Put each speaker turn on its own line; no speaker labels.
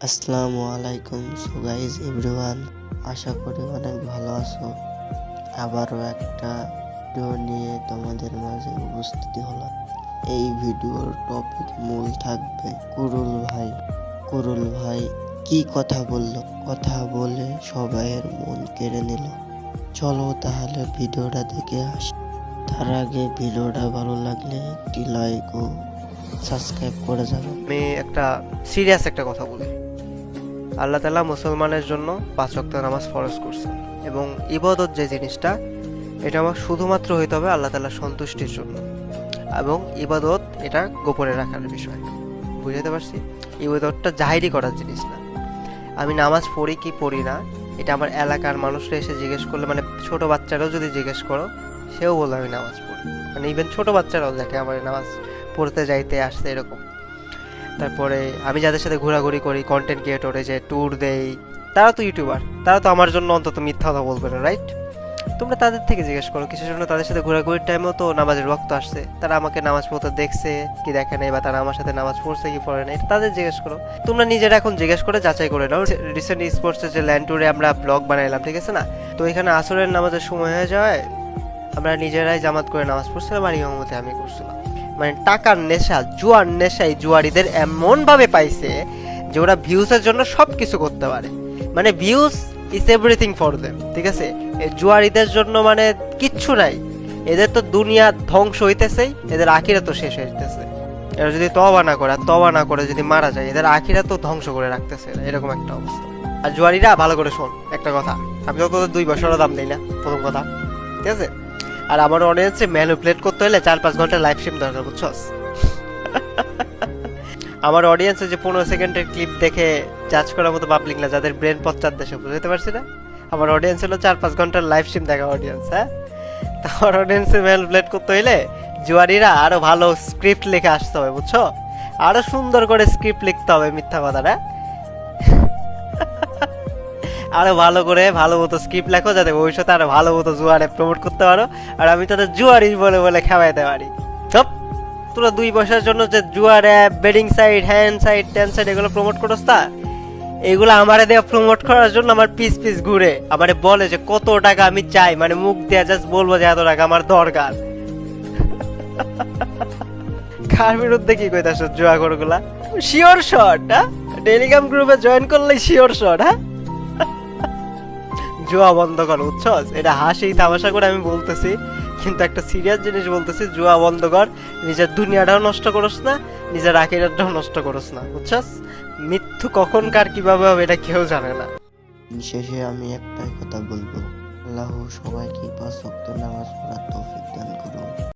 আসসালামু আলাইকুম। So guys everyone, আশা করি অনেক ভালো আছো। আবারও একটা ভিডিও নিয়ে তোমাদের মাঝে উপস্থিত হলাম। এই ভিডিওর টপিক মূল থাকবে কুরুল ভাই কি কথা বলল, কথা বলে সবাইয়ের মন কেড়ে নিল। চলো তাহলে ভিডিওটা দেখে আসি। তার আগে ভিডিওটা ভালো লাগলে একটি লাইক ও সাবস্ক্রাইব করে যাবেন।
আমি সিরিয়াস একটা কথা বলি। আল্লাহ তাআলা মুসলমানের জন্য 5 ওয়াক্ত নামাজ ফরজ করছেন এবং ইবাদত যে জিনিসটা, এটা আমার শুধুমাত্র হইতে হবে আল্লাহ তাআলার সন্তুষ্টির জন্য, এবং ইবাদত এটা গোপনে রাখার বিষয়। বুঝাতে পারছি? ইবাদতটা জাহিরি করার জিনিস না। আমি নামাজ পড়ি কি পড়ি না, এটা আমার এলাকার মানুষরা এসে জিজ্ঞেস করলে, মানে ছোট বাচ্চারাও যদি জিজ্ঞেস করো, সেও বলবে আমি নামাজ পড়ি। মানে ইভেন ছোট বাচ্চারাও দেখে আমার নামাজ পড়তে যাইতে আসতে এরকম। তারপরে আমি যাদের সাথে ঘোরাঘুরি করি, কন্টেন্ট ক্রিয়েটরে যে ট্যুর দেই, তারা তো ইউটিউবার, তারা তো আমার জন্য অন্তত মিথ্যা কথা বলবে না, রাইট? তোমরা তাদের থেকে জিজ্ঞেস করো কিসের জন্য তাদের সাথে ঘোরাঘুরির টাইমেও তো নামাজের ওয়াক্ত আসছে, তারা আমাকে নামাজ পড়তে দেখছে কি দেখে নাই, বা তারা আমার সাথে নামাজ পড়ছে কি পড়ে নাই, এটা তাদের জিজ্ঞেস করো। তোমরা নিজেরা এখন জিজ্ঞেস করে যাচাই করে নাও। রিসেন্ট স্পোর্টসের যে ল্যান্ড ট্যুরে আমরা ব্লগ বানাইলাম, ঠিক আছে না? তো এখানে আসরের নামাজের সময় হয়ে যাওয়ায় আমরা নিজেরাই জামাত করে নামাজ পড়ছিলাম, আর ইমামতি আমি করছিলাম। মানে টাকার নেশা, জুয়ার নেশাই জুয়ারিদের এমন ভাবে পাইছে যে ওরা ভিউজের জন্য সব কিছু করতে পারে। মানে views is everything for them, ঠিক আছে? এই জুয়ারিদের জন্য মানে কিচ্ছু নাই। এদের তো দুনিয়া ধ্বংস হইতেছেই, এদের আখিরা তো শেষ হইতেছে। এরা যদি তওবা না করে যদি মারা যায়, এদের আখিরা তো ধ্বংস করে রাখতেছে, এরকম একটা অবস্থা। আর জুয়ারিরা ভালো করে শোন একটা কথা, আমি তো তোদের 2 বছরও দাম দিই না, প্রথম কথা, ঠিক আছে? আর আমার অডিয়েন্সে ম্যানিপুলেট করতে হলে 4-5 ঘন্টা লাইভ স্ট্রিম দরকার, বুঝছস? আমার অডিয়েন্সে যে 15 সেকেন্ডের ক্লিপ দেখে জাজ করার মতো পাবলিক না, যাদের ব্রেন পশ্চাৎ দেশে, বুঝতে পারছি না? আমার অডিয়েন্স হলো 4-5 ঘন্টার লাইভ স্ট্রিম দেখা অডিয়েন্স, হ্যাঁ? তো আমার অডিয়েন্সে ম্যানিপুলেট করতে হইলে জুয়ারিরা আরো ভালো স্ক্রিপ্ট লিখে আসতে হবে, বুঝছো? আরো সুন্দর করে স্ক্রিপ্ট লিখতে হবে, মিথ্যা কথাটা আরো ভালো মতো স্ক্রিপ্ট লেখো, যাতে ভবিষ্যতে আরো ভালো মতো জুয়ারে প্রমোট করতে পারো, আর আমি তাদের জুয়ারি বলে বলে খাওয়াইতে পারি। সব তোরা 2 পয়সার জন্য যে জুয়ার অ্যাপ, বেডিং সাইট, হ্যান্ড সাইট, ট্যান সাইট এগুলো প্রমোট করছ, তা এগুলো আমারে দেওয়া প্রমোট করার জন্য আমার পিস ঘুরে আমারে বলে যে কত টাকা আমি চাই, মানে মুখ দিয়ে জাস্ট বলবো যে এত টাকা আমার দরকার। কার বিরুদ্ধে কি কইতাছ জুয়া করগুলা? শিওর শট, হ্যাঁ? টেলিগ্রাম গ্রুপে জয়েন করলে শিওর শট, হ্যাঁ? জুয়া বন্ধ করো, বুঝছস? এটা হাসি তামাশা করে আমি বলতেছি, কিন্তু একটা সিরিয়াস জিনিস বলতেছি। জুয়া বন্ধ কর, নিজের দুনিয়াটাও নষ্ট করস না, নিজের আখিরাতটাও নষ্ট করস না, বুঝছস? মৃত্যু কখন কার কিভাবে হবে এটা কেউ জানে না।
শেষে আমি একটাই কথা বলবো, আল্লাহ সবাইকে 5 ওয়াক্ত নামাজ পড়ার তৌফিক দান করুন।